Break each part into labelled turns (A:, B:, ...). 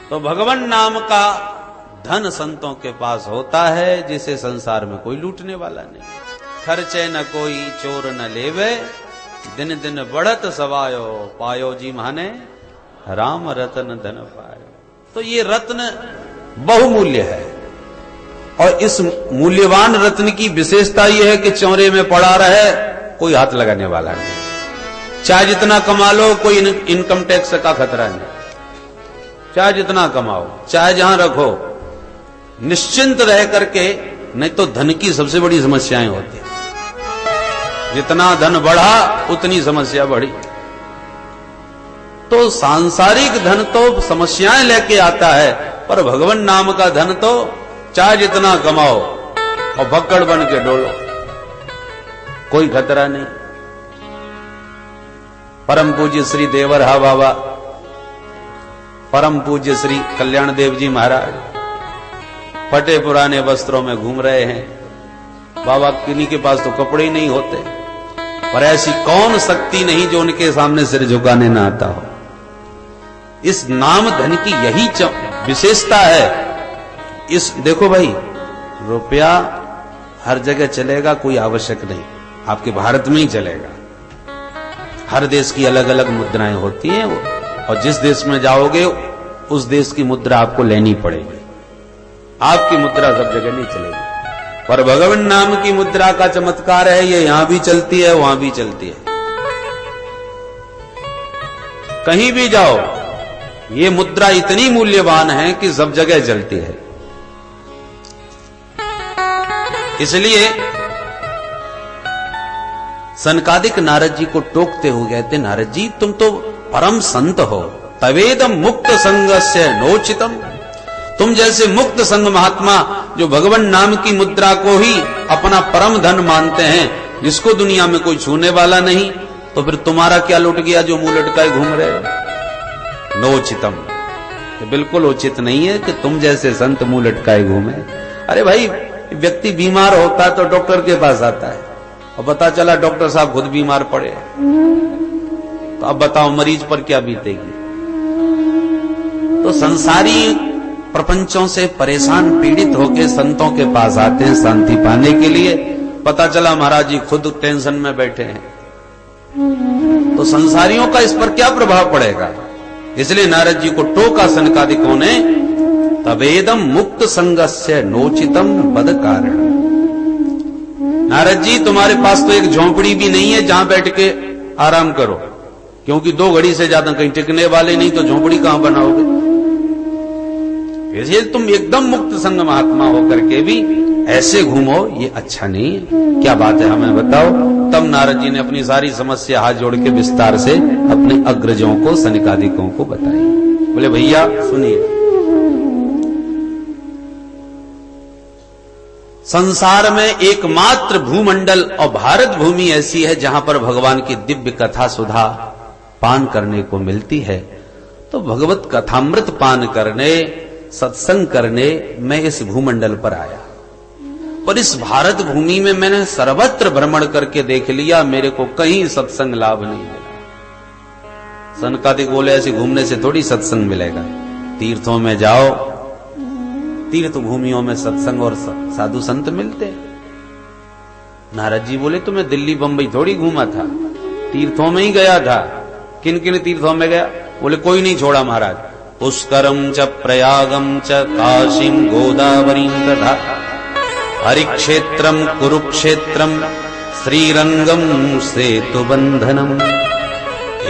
A: तो भगवान नाम का धन संतों के पास होता है जिसे संसार में कोई लूटने वाला नहीं। खर्चे न कोई चोर न लेवे, दिन दिन बढ़त सवायो, पायो जी माने राम रतन धन पायो। तो ये रत्न बहुमूल्य है, और इस मूल्यवान रत्न की विशेषता यह है कि चौरे में पड़ा रहे, कोई हाथ लगाने वाला नहीं। चाहे जितना कमा लो, कोई इनकम टैक्स का खतरा नहीं। चाहे जितना कमाओ, चाहे जहां रखो, निश्चिंत रह करके। नहीं तो धन की सबसे बड़ी समस्याएं होती है। जितना धन बढ़ा उतनी समस्या बढ़ी। तो सांसारिक धन तो समस्याएं लेके आता है, पर भगवान नाम का धन तो चाहे जितना कमाओ और भक्कड़ बन के डोलो, कोई खतरा नहीं। परम पूज्य श्री देवरहा बाबा, परम पूज्य श्री कल्याण देव जी महाराज फटे पुराने वस्त्रों में घूम रहे हैं। बाबा किन्हीं के पास तो कपड़े ही नहीं होते, पर ऐसी कौन शक्ति नहीं जो उनके सामने सिर झुकाने ना आता हो। इस नाम धन की यही विशेषता है। इस देखो भाई, रुपया हर जगह चलेगा, कोई आवश्यक नहीं, आपके भारत में ही चलेगा। हर देश की अलग अलग मुद्राएं होती हैं, और जिस देश में जाओगे उस देश की मुद्रा आपको लेनी पड़ेगी। आपकी मुद्रा सब जगह नहीं चलेगी, पर भगवान नाम की मुद्रा का चमत्कार है, ये यहां भी चलती है, वहां भी चलती है। कहीं भी जाओ, ये मुद्रा इतनी मूल्यवान है कि सब जगह चलती है। इसलिए सनकादिक नारद जी को टोकते हुए कहते, नारद जी तुम तो परम संत हो, तवेदम मुक्त संगस्य नोचितम। तुम जैसे मुक्त संग महात्मा जो भगवान नाम की मुद्रा को ही अपना परम धन मानते हैं, जिसको दुनिया में कोई छूने वाला नहीं, तो फिर तुम्हारा क्या लुट गया जो मुंह लटकाए घूम रहे हो? नोचितम, तो बिल्कुल उचित नहीं है कि तुम जैसे संत मुंह लटकाए घूमे। अरे भाई, व्यक्ति बीमार होता है तो डॉक्टर के पास आता है, और पता चला डॉक्टर साहब खुद बीमार पड़े, तो अब बताओ मरीज पर क्या बीतेगी। तो संसारी प्रपंचों से परेशान पीड़ित होकर संतों के पास आते हैं शांति पाने के लिए। पता चला महाराज जी खुद टेंशन में बैठे हैं, तो संसारियों का इस पर क्या प्रभाव पड़ेगा। इसलिए नारद जी को टोका सनकादिकों ने, तवेदम मुक्त संगस्य नोचितम बद कारण। नारद जी तुम्हारे पास तो एक झोंपड़ी भी नहीं है जहां बैठ के आराम करो, क्योंकि 2 घड़ी से ज्यादा कहीं टिकने वाले नहीं, तो झोंपड़ी कहां बनाओगे। इसलिए तुम एकदम मुक्त संग महात्मा होकर के भी ऐसे घूमो, ये अच्छा नहीं है। क्या बात है हमें बताओ। तब नारद जी ने अपनी सारी समस्या हाथ जोड़ के विस्तार से अपने अग्रजों को सनकादिकों को बताई। बोले भैया सुनिए, संसार में एकमात्र भूमंडल और भारत भूमि ऐसी है जहां पर भगवान की दिव्य कथा सुधा पान करने को मिलती है। तो भगवत कथामृत पान करने, सत्संग करने मैं इस भूमंडल पर आया। पर इस भारत भूमि में मैंने सर्वत्र भ्रमण करके देख लिया, मेरे को कहीं सत्संग लाभ नहीं मिला। सनकादिक बोले ऐसे घूमने से थोड़ी सत्संग मिलेगा। तीर्थों में जाओ, तीर्थ भूमियों में सत्संग और साधु संत मिलते। नारद जी बोले तो मैं दिल्ली बंबई थोड़ी घूमा था, तीर्थों में ही गया था। किन किन तीर्थों में गया? बोले कोई नहीं छोड़ा महाराज। पुष्करम च प्रयागम च काशीम गोदावरीम तथा हरिक्षेत्रम कुरुक्षेत्रम श्रीरंगम सेतुबंधनम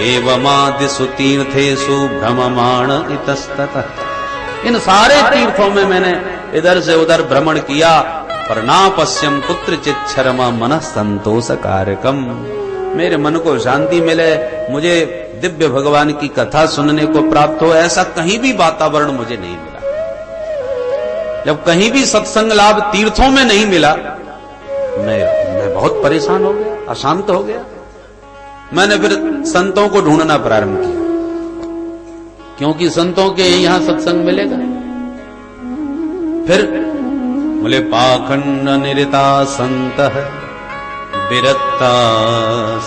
A: एवमादिषु तीर्थेषु भ्रममाण इतस्ततः। इन सारे तीर्थों में मैंने इधर से उधर भ्रमण किया, पर ना पश्यम कुत्रचित् शर्मा मनः संतोष कारकम। मेरे मन को शांति मिले, मुझे दिव्य भगवान की कथा सुनने को प्राप्त हो, ऐसा कहीं भी वातावरण मुझे नहीं मिला। जब कहीं भी सत्संग लाभ तीर्थों में नहीं मिला, मैं बहुत परेशान हो गया, अशांत हो गया। मैंने फिर संतों को ढूंढना प्रारंभ किया, क्योंकि संतों के यहां सत्संग मिलेगा। फिर बोले पाखंड निरता संत विरक्ता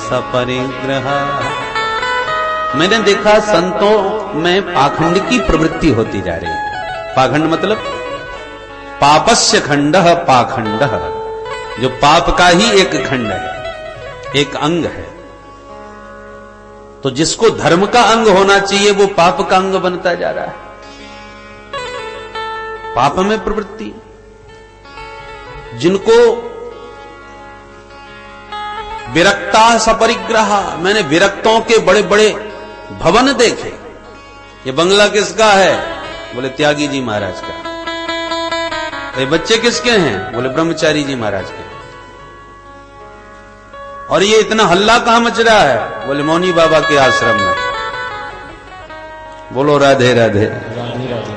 A: सपरिग्रह मैंने देखा संतों में पाखंड की प्रवृत्ति होती जा रही है। पाखंड मतलब पापस्य खंडः पाखंडः, जो पाप का ही एक खंड है, एक अंग है। तो जिसको धर्म का अंग होना चाहिए वो पाप का अंग बनता जा रहा है। पाप में प्रवृत्ति, जिनको विरक्ता सपरिग्रह, मैंने विरक्तों के बड़े बड़े भवन देखे। ये बंगला किसका है? बोले त्यागी जी महाराज का। ये बच्चे किसके हैं? बोले ब्रह्मचारी जी महाराज के। और ये इतना हल्ला कहां मच रहा है? बोले मौनी बाबा के आश्रम में। बोलो राधे राधे राधे राधे।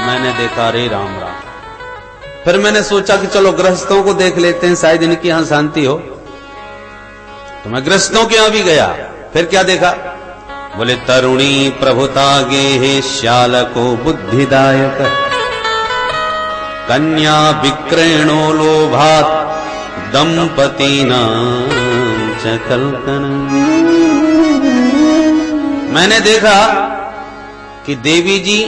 A: मैंने देखा रे राम राम। फिर मैंने सोचा कि चलो गृहस्थों को देख लेते हैं, शायद इनकी यहां शांति हो। तो मैं गृहस्थों के यहां भी गया। फिर क्या देखा? बोले तरुणी प्रभुता गे श्यालको बुद्धिदायक, कन्या विक्रयणो लोभात दंपतीनां च कल्कनम्। मैंने देखा कि देवी जी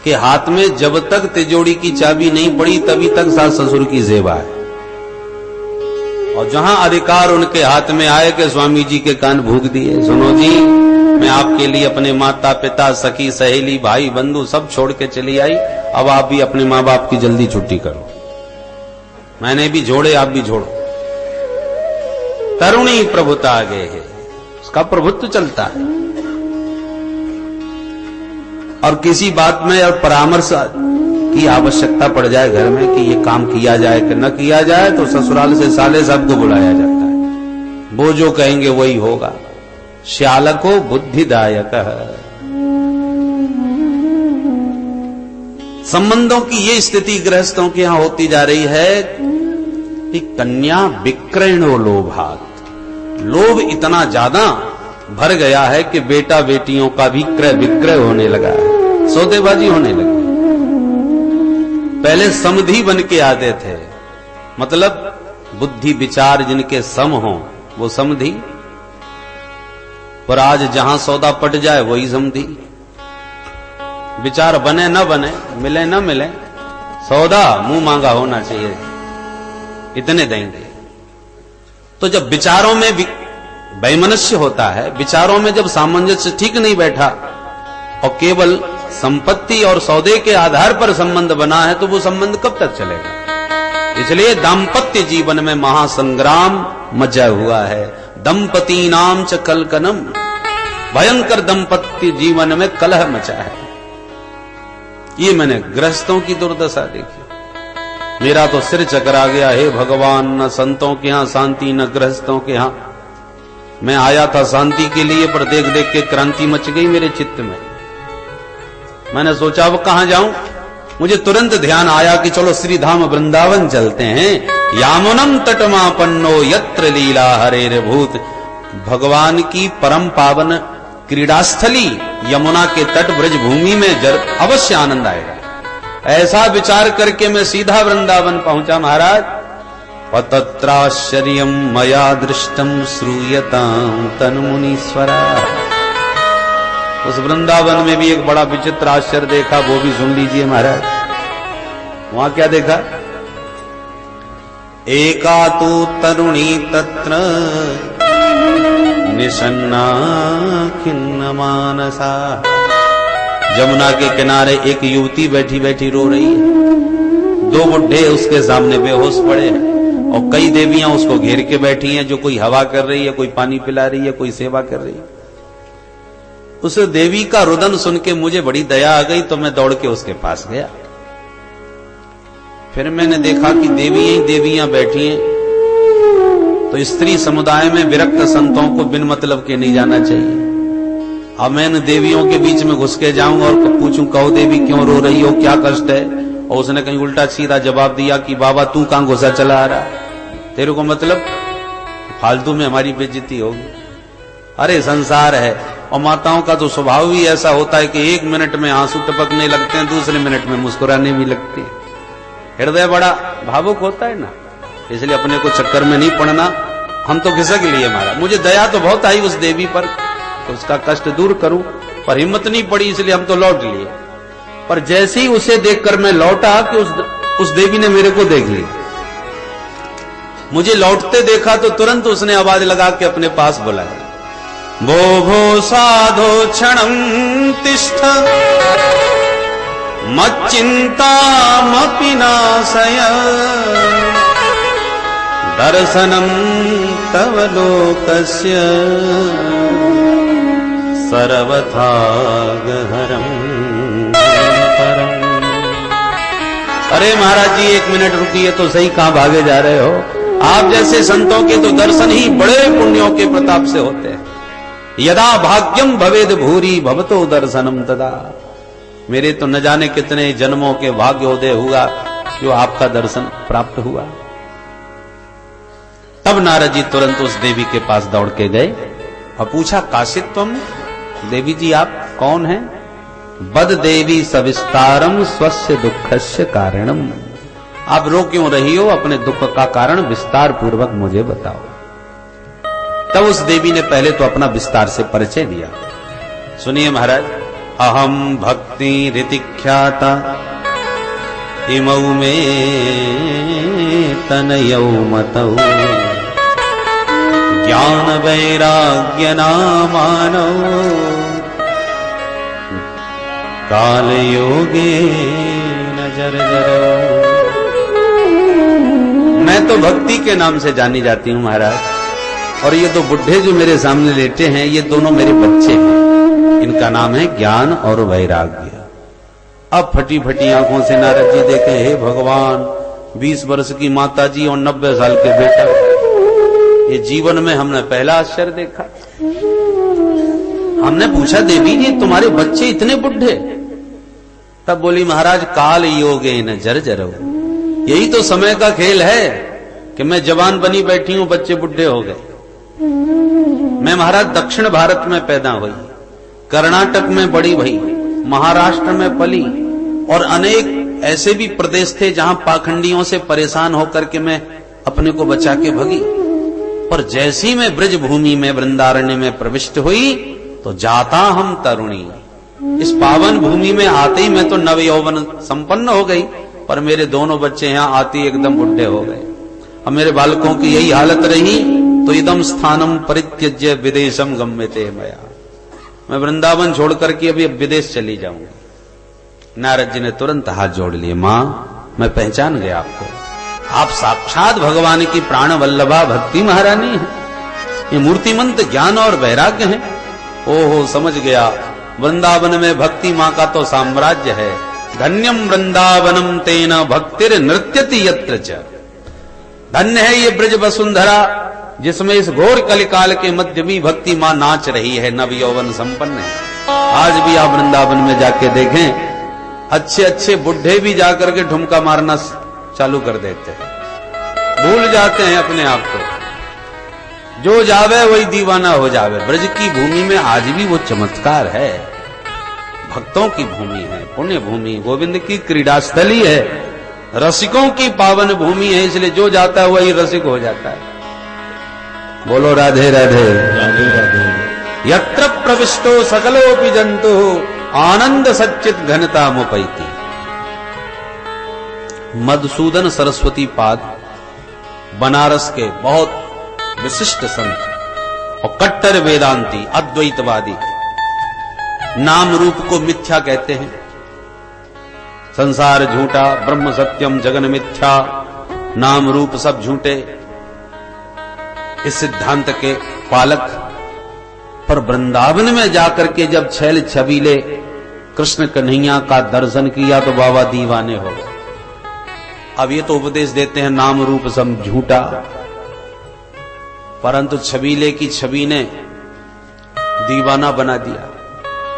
A: के हाथ में जब तक तिजोरी की चाबी नहीं पड़ी तभी तक सास ससुर की सेवा है, और जहां अधिकार उनके हाथ में आए कि स्वामी जी के कान भूख दिए, सुनो जी मैं आपके लिए अपने माता पिता सखी सहेली भाई बंधु सब छोड़ के चली आई, अब आप भी अपने माँ बाप की जल्दी छुट्टी करो। मैंने भी जोड़े, आप भी जोड़ो। तरुणी प्रभुता आगे है, उसका प्रभुत्व चलता है। और किसी बात में और परामर्श की आवश्यकता पड़ जाए घर में कि ये काम किया जाए कि न किया जाए, तो ससुराल से साले साहब को बुलाया जाता है। वो जो कहेंगे वही होगा। श्यालको बुद्धिदायक। संबंधों की ये स्थिति गृहस्थों के यहां होती जा रही है कि कन्या विक्रयणो लोभात, लोभ इतना ज्यादा भर गया है कि बेटा बेटियों का भी क्रय विक्रय होने लगा है, सौदेबाजी होने लगी। पहले समधी बन के आते थे, मतलब बुद्धि विचार जिनके सम हो वो समधी, पर आज जहां सौदा पट जाए वही समधी। विचार बने न बने, मिले न मिले, सौदा मुंह मांगा होना चाहिए, इतने देंगे। तो जब विचारों में वैमनस्य होता है, विचारों में जब सामंजस्य ठीक नहीं बैठा और केवल संपत्ति और सौदे के आधार पर संबंध बना है, तो वो संबंध कब तक चलेगा? इसलिए दाम्पत्य जीवन में महासंग्राम मचा हुआ है। दंपती नाम च कलकनम, भयंकर दंपत्य जीवन में कलह मचा है। ये मैंने गृहस्थों की दुर्दशा देखी, मेरा तो सिर चकरा गया। हे भगवान, न संतों के यहां शांति न गृहस्थों के यहां। मैं आया था शांति के लिए, पर देख देख के क्रांति मच गई मेरे चित्त में। मैंने सोचा अब कहां जाऊं? मुझे तुरंत ध्यान आया कि चलो श्री धाम वृंदावन चलते हैं। यामुनम तटमापन्नो यत्र लीला हरेर भूत, भगवान की परम पावन क्रीड़ास्थली यमुना के तट ब्रज भूमि में अवश्य आनंद आएगा। ऐसा विचार करके मैं सीधा वृंदावन पहुंचा महाराज। तत्राश्चर्यं मया दृष्टं श्रूयतां तन्मुनीश्वरा। उस वृंदावन में भी एक बड़ा विचित्र आश्चर्य देखा, वो भी सुन लीजिए महाराज। वहां क्या देखा? एका तु तरुणी तत्र निषन्ना खिन्न मानसा। जमुना के किनारे एक युवती बैठी बैठी रो रही है। दो बुढ़े उसके सामने बेहोश पड़े हैं और कई देवियां उसको घेर के बैठी हैं, जो कोई हवा कर रही है, कोई पानी पिला रही है, कोई सेवा कर रही है। उस देवी का रुदन सुन के मुझे बड़ी दया आ गई, तो मैं दौड़ के उसके पास गया। फिर मैंने देखा कि देवियां ही देवियां बैठी हैं। तो स्त्री समुदाय में विरक्त संतों को बिन मतलब के नहीं जाना चाहिए। अब मैं इन देवियों के बीच में घुस के जाऊं और पूछूं, कहो देवी क्यों रो रही हो, क्या कष्ट है? और उसने कहीं उल्टा सीधा जवाब दिया कि बाबा तू कहां घुसा चला आ रहा, तेरे को मतलब? फालतू में हमारी बेइज्जती होगी। अरे संसार है, और माताओं का तो स्वभाव ही ऐसा होता है कि एक मिनट में आंसू टपकने लगते हैं, दूसरे मिनट में मुस्कुराने भी लगते हैं। हृदय बड़ा भावुक होता है ना, इसलिए अपने को चक्कर में नहीं पड़ना। हम तो खिसक लिए महाराज। मुझे दया तो बहुत आई उस देवी पर कि उसका कष्ट दूर करूं, पर हिम्मत नहीं पड़ी, इसलिए हम तो लौट लिए। पर जैसे ही उसे देखकर मैं लौटा कि उस देवी ने मेरे को देख लिया। मुझे लौटते देखा तो तुरंत उसने आवाज लगा के अपने पास बुलाया, भो भो साधो क्षणं तिष्ठ मच्चिंतामपि नाशय दर्शनं तव लोकस्य सर्वथा गहरं परम्। अरे महाराज जी 1 मिनट रुकिए तो सही, कहां भागे जा रहे हो? आप जैसे संतों के तो दर्शन ही बड़े पुण्यों के प्रताप से होते हैं। यदा भाग्यम भवेद भूरी भवतो दर्शनम तदा। मेरे तो न जाने कितने जन्मों के भाग्योदय हुआ जो आपका दर्शन प्राप्त हुआ। तब नारद जी तुरंत उस देवी के पास दौड़ के गए और पूछा, काशित्वम, देवी जी आप कौन हैं? बद देवी सविस्तारम स्वस्य दुखस्य कारणम। आप रो क्यों रही हो? अपने दुख का कारण विस्तार पूर्वक मुझे बताओ। तब उस देवी ने पहले तो अपना विस्तार से परिचय दिया। सुनिए महाराज, अहम भक्ति ऋतिख्याता इमौ में तनयौ मतौ ज्ञान वैराग्य नामानो काल योगे नजर जरो। मैं तो भक्ति के नाम से जानी जाती हूं महाराज, और ये दो बुढ़े जो मेरे सामने लेटे हैं ये दोनों मेरे बच्चे हैं। इनका नाम है ज्ञान और वैराग्य। अब फटी फटी आंखों से नारद जी देखे, हे भगवान, 20 वर्ष की माता जी और 90 साल के बेटा, ये जीवन में हमने पहला आश्चर्य देखा। हमने पूछा, देवी जी तुम्हारे बच्चे इतने बुढ़े? तब बोली, महाराज काल योगे न जर्जरो। यही तो समय का खेल है कि मैं जवान बनी बैठी हूं, बच्चे बुढ़े हो गए। मैं महाराज दक्षिण भारत में पैदा हुई, कर्नाटक में बड़ी भई, महाराष्ट्र में पली, और अनेक ऐसे भी प्रदेश थे जहां पाखंडियों से परेशान होकर के मैं अपने को बचा के भगी। पर जैसी मैं ब्रज भूमि में वृंदारण्य में प्रविष्ट हुई तो जाता हम तरुणी। इस पावन भूमि में आते ही मैं तो नव यौवन संपन्न हो गई, पर मेरे दोनों बच्चे यहां आते एकदम बुढ़े हो गए। अब मेरे बालकों की यही हालत रही तो इदम स्थानम परित्यज्य विदेशम गम्यते मया। मैं वृंदावन छोड़ करके अभी विदेश चली जाऊंगी। नारद जी ने तुरंत हाथ जोड़ लिए, मां मैं पहचान गया आपको, आप साक्षात भगवान की प्राण वल्लभा भक्ति महारानी हैं। ये मूर्तिमंत ज्ञान और वैराग्य हैं। ओहो समझ गया, वृंदावन में भक्ति मां का तो साम्राज्य है। धन्यम वृंदावनम तेन भक्तिर नृत्यति यत्र च। धन्य है ये ब्रज वसुंधरा जिसमें इस घोर कलिकाल के मध्य भी भक्ति मां नाच रही है, नव यौवन संपन्न है। आज भी आप वृंदावन में जाके देखें, अच्छे अच्छे बुढ़े भी जाकर के ठुमका मारना चालू कर देते हैं, भूल जाते हैं अपने आप को। जो जावे वही दीवाना हो जावे। ब्रज की भूमि में आज भी वो चमत्कार है, भक्तों की भूमि है, पुण्य भूमि, गोविंद की क्रीड़ा स्थली है, रसिकों की पावन भूमि है, इसलिए जो जाता है वही रसिक हो जाता है। बोलो राधे राधे राधे राधे। यत्र प्रविष्टो सकलोपि जंतु आनंद सच्चित घनता मुपैति। मधुसूदन सरस्वती पाद बनारस के बहुत विशिष्ट संत और कट्टर वेदांती अद्वैतवादी, नाम रूप को मिथ्या कहते हैं। संसार झूठा, ब्रह्म सत्यम, जगन मिथ्या, नाम रूप सब झूठे, इस सिद्धांत के पालक। पर वृंदावन में जाकर के जब छैल छबीले कृष्ण कन्हैया का दर्शन किया तो बाबा दीवाने हो गए। अब ये तो उपदेश देते हैं नाम रूप सब झूठा, परंतु छबीले की छवि ने दीवाना बना दिया।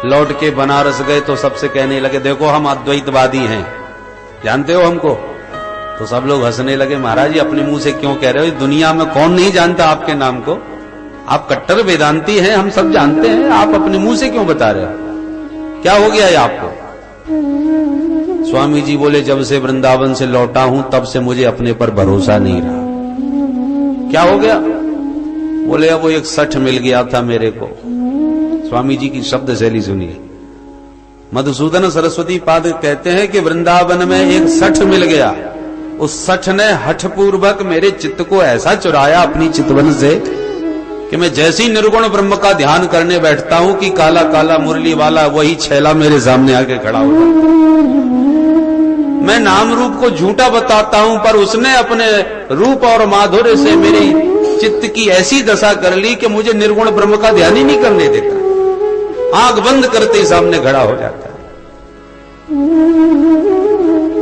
A: लौट के बनारस गए तो सबसे कहने लगे, देखो हम अद्वैतवादी हैं, जानते हो हमको? तो सब लोग हंसने लगे, महाराज जी अपने मुंह से क्यों कह रहे हो? दुनिया में कौन नहीं जानता आपके नाम को? आप कट्टर वेदांती हैं, हम सब जानते हैं, आप अपने मुंह से क्यों बता रहे हो? क्या हो गया है आपको? स्वामी जी बोले, जब से वृंदावन से लौटा हूं तब से मुझे अपने पर भरोसा नहीं रहा। क्या हो गया? बोले अब वो एक सठ मिल गया था मेरे को। स्वामी जी की शब्द शैली सुनिए। मधुसूदन सरस्वती पाद कहते हैं कि वृंदावन में एक सठ मिल गया। उस सठ ने हठ पूर्वक मेरे चित्त को ऐसा चुराया अपनी चितवन से कि मैं जैसी निर्गुण ब्रह्म का ध्यान करने बैठता हूं कि काला काला मुरली वाला वही छैला मेरे सामने आके खड़ा हो जाता। मैं नाम रूप को झूठा बताता हूं, पर उसने अपने रूप और माधुर्य से मेरी चित्त की ऐसी दशा कर ली कि मुझे निर्गुण ब्रह्म का ध्यान ही नहीं करने देता। आंख बंद करते ही सामने खड़ा हो जाता है।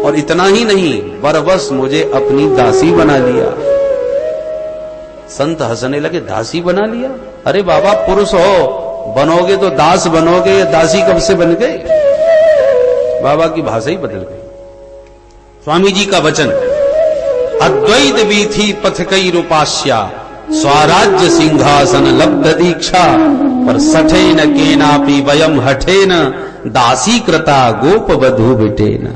A: और इतना ही नहीं, बरबस मुझे अपनी दासी बना लिया। संत हंसने लगे, दासी बना लिया? अरे बाबा, पुरुष हो, बनोगे तो दास बनोगे, ये दासी कब से बन गए? बाबा की भाषा ही बदल गई। स्वामी जी का वचन, अद्वैत वीथी पथ कई रूपास्या, स्वराज्य सिंहासन लब्ध दीक्षा, पर सठेन केनापि वयम हठेन, दासी कृता गोप वधु बेटेन।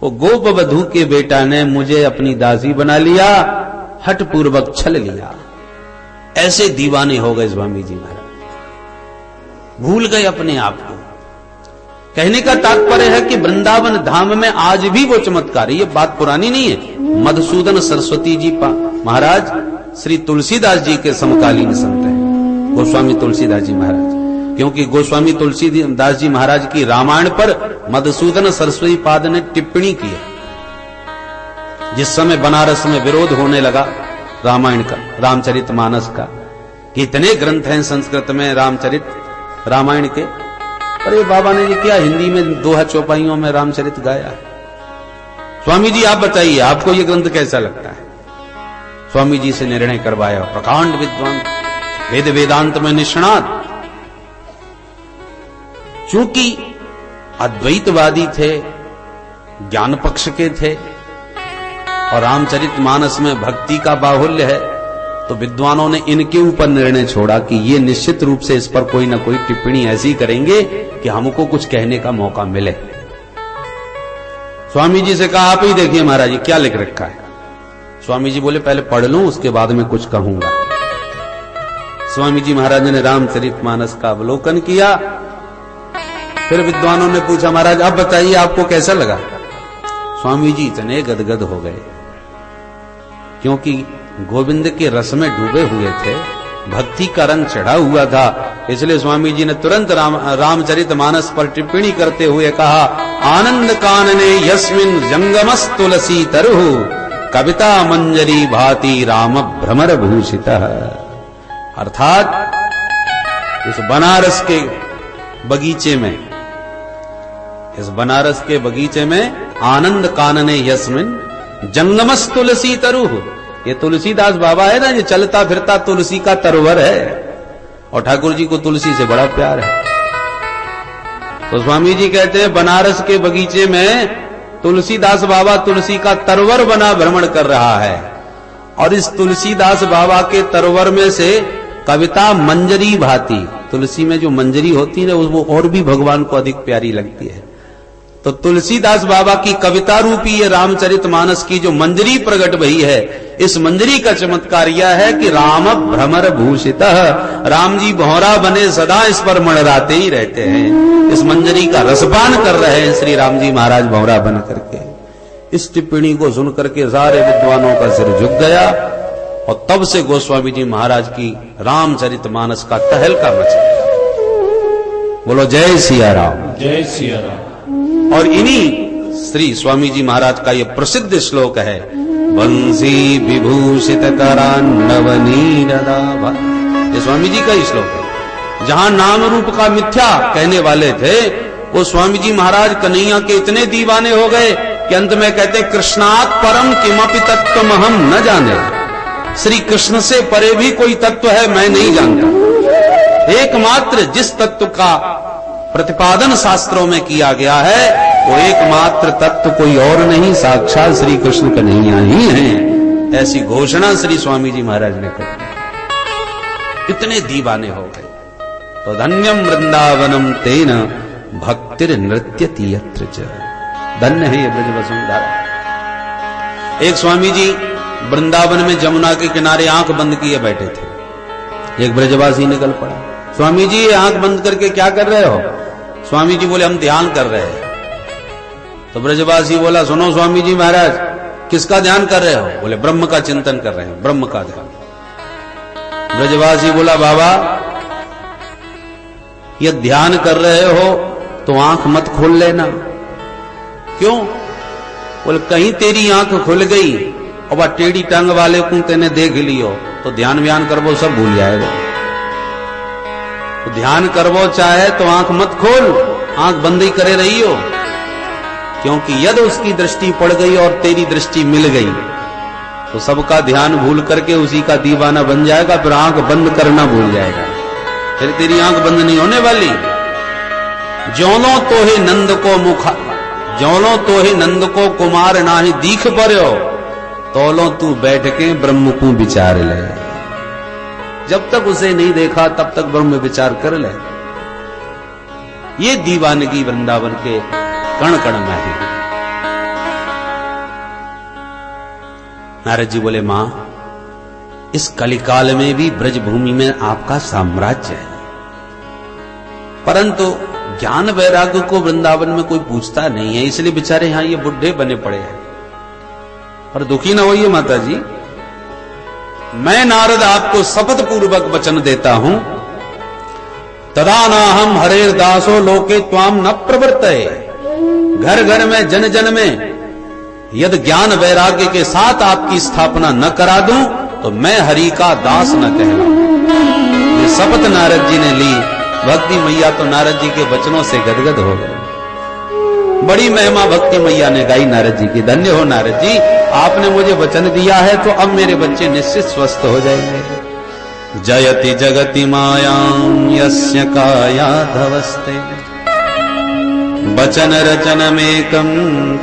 A: वो गोप वधु के बेटा ने मुझे अपनी दासी बना लिया, हठ पूर्वक छल लिया। ऐसे दीवाने हो गए स्वामी जी महाराज, भूल गए अपने आप को। कहने का तात्पर्य है कि वृंदावन धाम में आज भी वो चमत्कार है। ये बात पुरानी नहीं है। मधुसूदन सरस्वती जी महाराज श्री तुलसीदास जी के समकालीन संत हैं, गोस्वामी तुलसीदास जी महाराज। क्योंकि गोस्वामी तुलसीदास जी महाराज की रामायण पर मधुसूदन सरस्वती पाद ने टिप्पणी की है। जिस समय बनारस में विरोध होने लगा रामायण का, रामचरितमानस का, कितने ग्रंथ हैं संस्कृत में रामचरित रामायण के, पर ये बाबा ने ये क्या हिंदी में दोहा चौपाइयों में रामचरित गाया है। स्वामी जी आप बताइए, आपको ये ग्रंथ कैसा लगता है? स्वामी जी से निर्णय करवाया, प्रकांड विद्वान, वेद वेदांत में निष्णात। चूंकि अद्वैतवादी थे, ज्ञान पक्ष के थे, और रामचरितमानस में भक्ति का बाहुल्य है, तो विद्वानों ने इनके ऊपर निर्णय छोड़ा कि ये निश्चित रूप से इस पर कोई ना कोई टिप्पणी ऐसी करेंगे कि हमको कुछ कहने का मौका मिले। स्वामी जी से कहा, आप ही देखिए महाराज जी क्या लिख रखा है। स्वामी जी बोले, पहले पढ़ लूं, उसके बाद में कुछ कहूंगा। स्वामी जी महाराज ने रामचरितमानस का अवलोकन किया। फिर विद्वानों ने पूछा, महाराज आप बताइए आपको कैसा लगा? स्वामी जी इतने गदगद हो गए, क्योंकि गोविंद के रस में डूबे हुए थे, भक्ति का रंग चढ़ा हुआ था। इसलिए स्वामी जी ने तुरंत रामचरितमानस पर टिप्पणी करते हुए कहा, आनंद कानने यस्मिन जंगमस तुलसी तरुहु, कविता मंजरी भाति राम भ्रमर भूषितः। अर्थात इस बनारस के बगीचे में, इस बनारस के बगीचे में आनंद कानने यस्मिन जंगमस तुलसी तरुहु, ये तुलसीदास बाबा है ना, ये चलता फिरता तुलसी का तरवर है, और ठाकुर जी को तुलसी से बड़ा प्यार है। तो स्वामी जी कहते हैं बनारस के बगीचे में तुलसीदास बाबा तुलसी का तरवर बना भ्रमण कर रहा है, और इस तुलसीदास बाबा के तरवर में से कविता मंजरी भाती, तुलसी में जो मंजरी होती है वो और भी भगवान को अधिक प्यारी लगती है। तो तुलसीदास बाबा की कविता रूपी ये रामचरितमानस की जो मंजरी प्रकट भई है, इस मंजरी का चमत्कार यह है कि राम भ्रमर भूषितः, राम जी भौरा बने सदा इस पर मंडराते ही रहते हैं। इस मंजरी का रसपान कर रहे हैं श्री राम जी महाराज भौरा बन करके। इस टिप्पणी को सुन करके सारे विद्वानों का सिर झुक गया, और तब से गोस्वामी जी महाराज की रामचरितमानस का तहलका मच गया। बोलो जय सिया राम,
B: जय सिया राम।
A: और इन्हीं श्री स्वामी जी महाराज का यह प्रसिद्ध श्लोक है, बंसी विभूषित करान्नवनीरदाभा। ये स्वामी जी का ही श्लोक है। जहां नाम रूप का मिथ्या कहने वाले थे, वो स्वामी जी महाराज कन्हैया के इतने दीवाने हो गए कि अंत में कहते, कृष्णात् परम किमपि तत्त्वमहं न जाने। श्री कृष्ण से परे भी कोई तत्व है मैं नहीं जानता। एकमात्र जिस तत्व का प्रतिपादन शास्त्रों में किया गया है, वो एकमात्र तत्व कोई और नहीं, साक्षात श्री कृष्ण कन्हैया ही हैं। ऐसी घोषणा श्री स्वामी जी महाराज ने कर दी। इतने दीवाने हो गए। तो धन्यम वृंदावनम तेन भक्तिर नृत्यति यत्र च। धन्य है ये ब्रज वसुंधरा। एक स्वामी जी वृंदावन में जमुना के किनारे आंख बंद किए बैठे थे। एक ब्रजवासी निकल पड़ा, स्वामी जी ये आंख बंद करके क्या कर रहे हो? स्वामी जी बोले हम ध्यान कर रहे हैं। तो ब्रजवासी बोला सुनो स्वामी जी महाराज, किसका ध्यान कर रहे हो? बोले ब्रह्म का चिंतन कर रहे हैं, ब्रह्म का ध्यान। ब्रजवासी बोला बाबा ये ध्यान कर रहे हो तो आंख मत खोल लेना। क्यों? बोले कहीं तेरी आंख खुल गई और वह टेढ़ी टांग वाले को तेने देख लियो तो ध्यान व्यान करवो सब भूल जाएगा। तो ध्यान करवो चाहे तो आंख मत खोल, आंख बंद ही करे रही हो, क्योंकि यदि उसकी दृष्टि पड़ गई और तेरी दृष्टि मिल गई तो सबका ध्यान भूल करके उसी का दीवाना बन जाएगा, फिर आंख बंद करना भूल जाएगा, फिर तेरी आंख बंद नहीं होने वाली। ज्योनो तो ही नंद को मुखा, ज्योनो तो ही नंद को कुमार नाही दीख पर्यो, तोलो तू बैठ के ब्रह्म को विचार ले। जब तक उसे नहीं देखा तब तक ब्रह्म विचार कर ले। ये दीवानगी वृंदावन के कण कण में है। नारद जी बोले मां इस कलिकाल में भी ब्रजभूमि में आपका साम्राज्य है, परंतु ज्ञान वैराग्य को वृंदावन में कोई पूछता नहीं है, इसलिए बेचारे यहां ये बुढ़े बने पड़े हैं। पर दुखी ना होइए माता जी, मैं नारद आपको शपथ पूर्वक वचन देता हूं, तदा नाहम हरेर दासो लोके त्वाम न प्रवर्तये। घर घर में जन जन में यदि ज्ञान वैराग्य के साथ आपकी स्थापना न करा दूं तो मैं हरि का दास न कहलाऊं। ये शपथ नारद जी ने ली। भक्ति मैया तो नारद जी के वचनों से गदगद हो गए। बड़ी महिमा भक्ति मैया ने गाई नारद जी की। धन्य हो नारद जी, आपने मुझे वचन दिया है तो अब मेरे बच्चे निश्चित स्वस्थ हो जाएंगे। जयति जगति मायां यस्य कायाधवस्ते, वचन रचनमेकं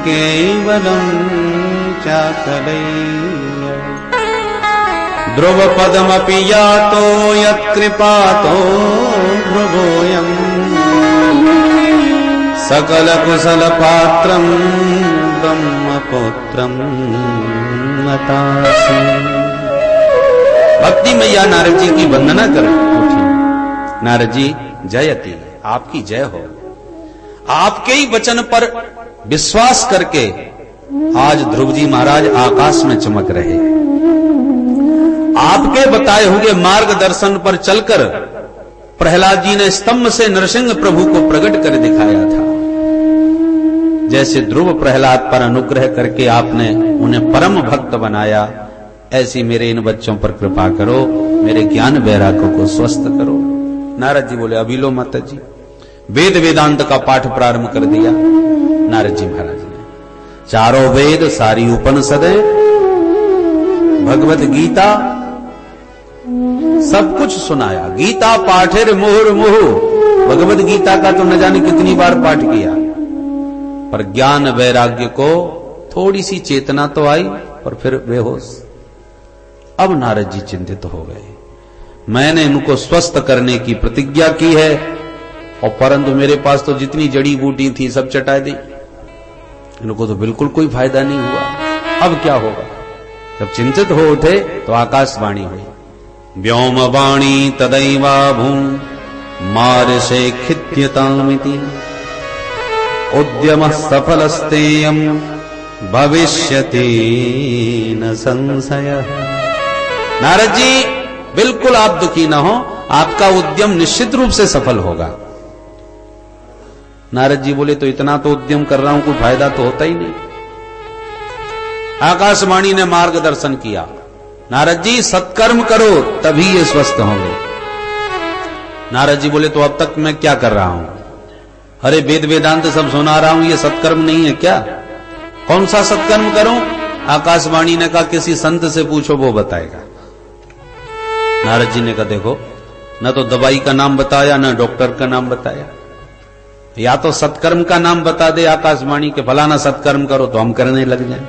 A: केवलं चाकलैः। ध्रुव पदमपि यातो यत्कृपातो ध्रुवोऽयम्, सकल कुशल पात्रं ब्रह्मपुत्रं नतासि। भक्ति मैया नारद जी की वंदना कर उठी। नारद जी जयति, आपकी जय हो। आपके ही वचन पर विश्वास करके आज ध्रुव जी महाराज आकाश में चमक रहे हैं। आपके बताए हुए मार्गदर्शन पर चलकर प्रहलाद जी ने स्तंभ से नरसिंह प्रभु को प्रकट कर दिखाया था। जैसे ध्रुव प्रहलाद पर अनुग्रह करके आपने उन्हें परम भक्त बनाया, ऐसी मेरे इन बच्चों पर कृपा करो, मेरे ज्ञान वैराग्य को स्वस्थ करो। नारद जी बोले अभी लो माता जी। वेद वेदांत का पाठ प्रारंभ कर दिया नारद जी महाराज ने। चारों वेद, सारी उपनिषदें, भगवत गीता, सब कुछ सुनाया। गीता पाठेर मुहुर मुहु, भगवत गीता का तो न जाने कितनी बार पाठ किया, पर ज्ञान वैराग्य को थोड़ी सी चेतना तो आई और फिर बेहोश। अब नारद जी चिंतित हो गए। मैंने इनको स्वस्थ करने की प्रतिज्ञा की है और परंतु मेरे पास तो जितनी जड़ी बूटी थी सब चटा दी, इनको तो बिल्कुल कोई फायदा नहीं हुआ। अब क्या होगा? जब चिंतित हो उठे तो आकाशवाणी हुई। व्योम वाणी तदैवा भूम मार्षे खित्यतामिति, उद्यम सफलस्तेयम भविष्यति न संशयः। नारद जी बिल्कुल आप दुखी न हो, आपका उद्यम निश्चित रूप से सफल होगा। नारद जी बोले तो इतना तो उद्यम कर रहा हूं, कोई फायदा तो होता ही नहीं। आकाशवाणी ने मार्गदर्शन किया, नारद जी सत्कर्म करो तभी ये स्वस्थ होंगे। नारद जी बोले तो अब तक मैं क्या कर रहा हूं? अरे वेद वेदांत सब सुना रहा हूं, ये सत्कर्म नहीं है क्या? कौन सा सत्कर्म करूं? आकाशवाणी ने कहा किसी संत से पूछो, वो बताएगा। नारद जी ने कहा देखो, न तो दवाई का नाम बताया न डॉक्टर का नाम बताया, या तो सत्कर्म का नाम बता दे आकाशवाणी के फलाना सत्कर्म करो तो हम करने लग जाए,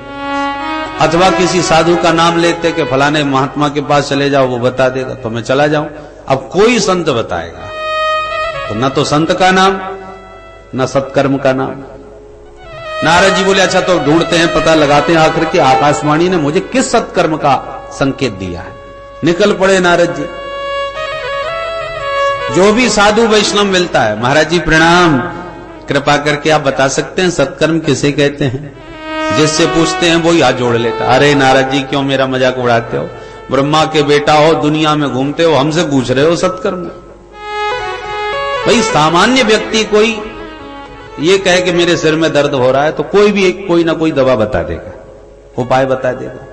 A: अथवा किसी साधु का नाम लेते कि फलाने महात्मा के पास चले जाओ वो बता देगा तो मैं चला जाऊं। अब कोई संत बताएगा तो न तो संत का नाम न सत्कर्म का नाम। नारद जी बोले अच्छा तो ढूंढते हैं, पता लगाते हैं आखिर की आकाशवाणी ने मुझे किस सत्कर्म का संकेत दिया है। निकल पड़े नारद जी। जो भी साधु वैष्णव मिलता है, महाराज जी प्रणाम, कृपा करके आप बता सकते हैं सत्कर्म किसे कहते हैं? जिससे पूछते हैं वो हाथ जोड़ लेता। अरे नारद जी क्यों मेरा मजाक उड़ाते हो? ब्रह्मा के बेटा हो, दुनिया में घूमते हो, हमसे पूछ रहे हो सत्कर्म? भाई सामान्य व्यक्ति कोई ये कहे कि मेरे सिर में दर्द हो रहा है तो कोई भी कोई ना कोई दवा बता देगा, उपाय बता देगा।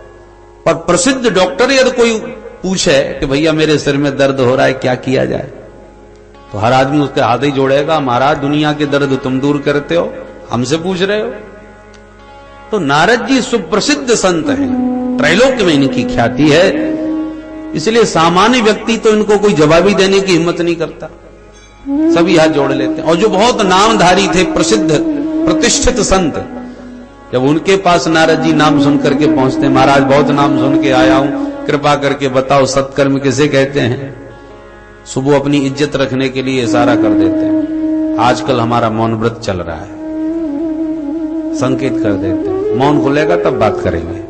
A: पर प्रसिद्ध डॉक्टर यदि कोई पूछे कि भैया मेरे सिर में दर्द हो रहा है क्या किया जाए, तो हर आदमी उसके हाथ ही जोड़ेगा, महाराज दुनिया के दर्द तुम दूर करते हो, हमसे पूछ रहे हो? तो नारद जी सुप्रसिद्ध संत हैं, त्रैलोक्य में इनकी ख्याति है, इसलिए सामान्य व्यक्ति तो इनको कोई जवाबी देने की हिम्मत नहीं करता, सभी हाथ जोड़ लेते हैं। और जो बहुत नामधारी थे, प्रसिद्ध प्रतिष्ठित संत, जब उनके पास नारद जी नाम सुन करके पहुंचते, महाराज बहुत नाम सुन के आया हूं, कृपा करके बताओ सत्कर्म किसे कहते हैं? सुबह अपनी इज्जत रखने के लिए इशारा कर देते हैं, आजकल हमारा मौन व्रत चल रहा है, संकेत कर देते हैं, मौन खुलेगा तब बात करेंगे।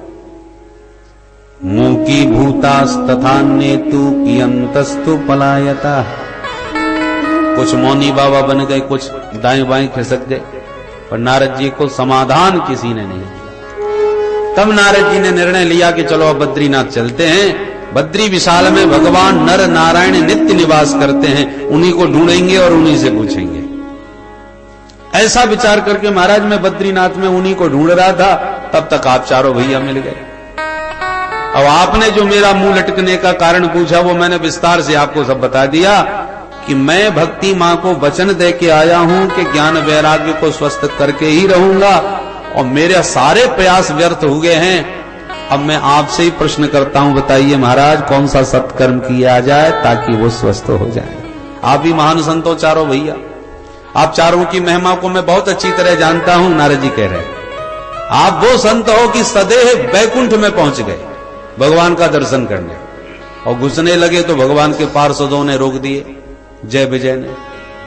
A: मुंह की भूतास तथान्य तू कियंतस्तु पलायता। कुछ मौनी बाबा बन गए, कुछ दाएं बाएं खिसक गए, पर नारद जी को समाधान किसी ने नहीं किया। तब नारद जी ने निर्णय लिया कि चलो अब बद्रीनाथ चलते हैं, बद्री विशाल में भगवान नर नारायण नित्य निवास करते हैं, उन्हीं को ढूंढेंगे और उन्हीं से पूछेंगे। ऐसा विचार करके महाराज मैं बद्रीनाथ में उन्हीं को ढूंढ रहा था, तब तक आप चारों भैया मिल गए। अब आपने जो मेरा मुंह लटकने का कारण पूछा वो मैंने विस्तार से आपको सब बता दिया कि मैं भक्ति मां को वचन दे के आया हूं कि ज्ञान वैराग्य को स्वस्थ करके ही रहूंगा, और मेरे सारे प्रयास व्यर्थ हो गए हैं। अब मैं आपसे ही प्रश्न करता हूं, बताइए महाराज कौन सा सत्कर्म किया जाए ताकि वो स्वस्थ हो जाए? आप भी महान संत हो चारों भैया, आप चारों की महिमा को मैं बहुत अच्छी तरह जानता हूं। नारद जी कह रहे हैं आप वो संत हो कि सदैह बैकुंठ में पहुंच गए भगवान का दर्शन करने, और घुसने लगे तो भगवान के पार्षदों ने रोक दिए, जय विजय ने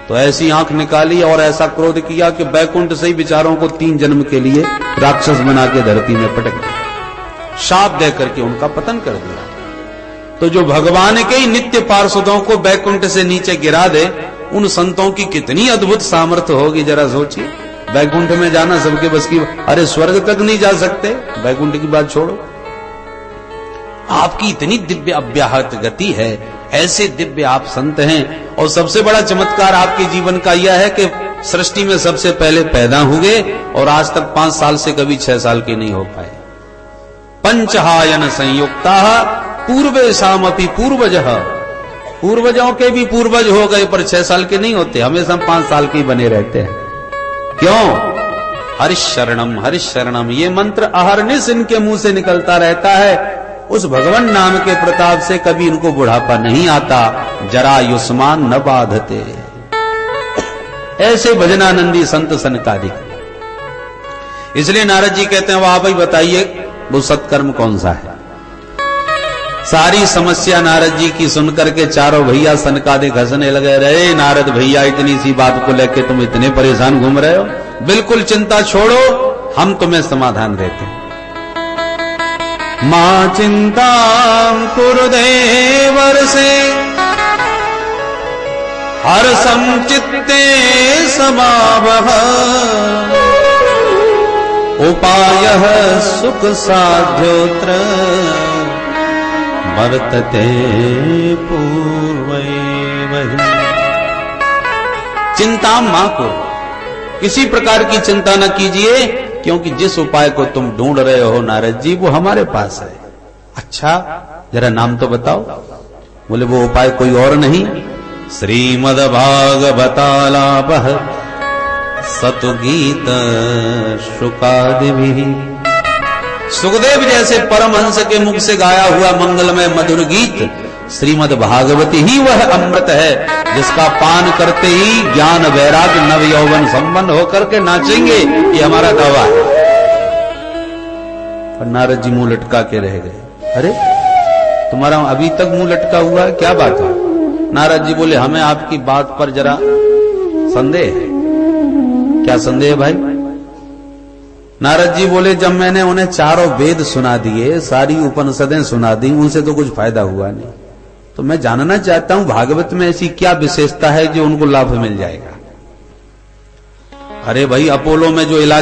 A: तो ऐसी आंख निकाली और ऐसा क्रोध किया कि बैकुंठ से ही विचारों को 3 जन्म के लिए राक्षस बना के धरती में पटक दिया, शाप दे करके उनका पतन कर दिया। तो जो भगवान के ही नित्य पार्षदों को बैकुंठ से नीचे गिरा दे, उन संतों की कितनी अद्भुत सामर्थ्य होगी, जरा सोचिए। बैकुंठ में जाना सबके बस की, अरे स्वर्ग तक नहीं जा सकते, बैकुंठ की बात छोड़ो। आपकी इतनी दिव्य अव्याहत गति है, ऐसे दिव्य आप संत हैं, और सबसे बड़ा चमत्कार आपके जीवन का यह है कि सृष्टि में सबसे पहले पैदा हुए और आज तक 5 साल से कभी 6 साल के नहीं हो पाए। पंचहायन संयुक्ता पूर्वेशाम अपि पूर्वजः, पूर्वजों के भी पूर्वज हो गए पर 6 साल के नहीं होते, हमेशा 5 साल के ही बने रहते हैं। क्यों? हरिश शरणम, ये मंत्र अहरनिश इनके मुंह से निकलता रहता है। उस भगवान नाम के प्रताप से कभी इनको बुढ़ापा नहीं आता, जरा युष्मान न बाधते। ऐसे भजनानंदी संत सनकादिक। इसलिए नारद जी कहते हैं वो आप ही बताइए वो सत्कर्म कौन सा है? सारी समस्या नारद जी की सुनकर के चारों भैया सनकादिक हंसने लगे। रहे नारद भैया, इतनी सी बात को लेकर तुम इतने परेशान घूम रहे हो, बिल्कुल चिंता छोड़ो, हम तुम्हें समाधान देते हैं। मां चिंता कुरुदेवर से हर संचित्ते समावह, उपायः सुख साध्योत्र वर्तते पूर्वैव। चिंता मां को, किसी प्रकार की चिंता न कीजिए, क्योंकि जिस उपाय को तुम ढूंढ रहे हो नारद जी वो हमारे पास है। अच्छा जरा नाम तो बताओ। बोले वो उपाय कोई और नहीं, श्रीमद् भागवतालापः सतुगीत शुकादिभिः। सुखदेव जैसे परमहंस के मुख से गाया हुआ मंगलमय मधुर गीत श्रीमद् भागवती ही वह अमृत है, जिसका पान करते ही ज्ञान वैराग्य नव यौवन संपन्न होकर के नाचेंगे, ये हमारा दावा है। पर नारद जी मुंह लटका के रह गए। अरे तुम्हारा अभी तक मुंह लटका हुआ है, क्या बात है? नारद जी बोले हमें आपकी बात पर जरा संदेह है। क्या संदेह है भाई? नारद जी बोले जब मैंने उन्हें चारों वेद सुना दिए, सारी उपनिषदें सुना दी, उनसे तो कुछ फायदा हुआ नहीं, तो मैं जानना चाहता हूं भागवत में ऐसी क्या विशेषता है जो उनको लाभ मिल जाएगा। अरे भाई, अपोलो में जो इलाज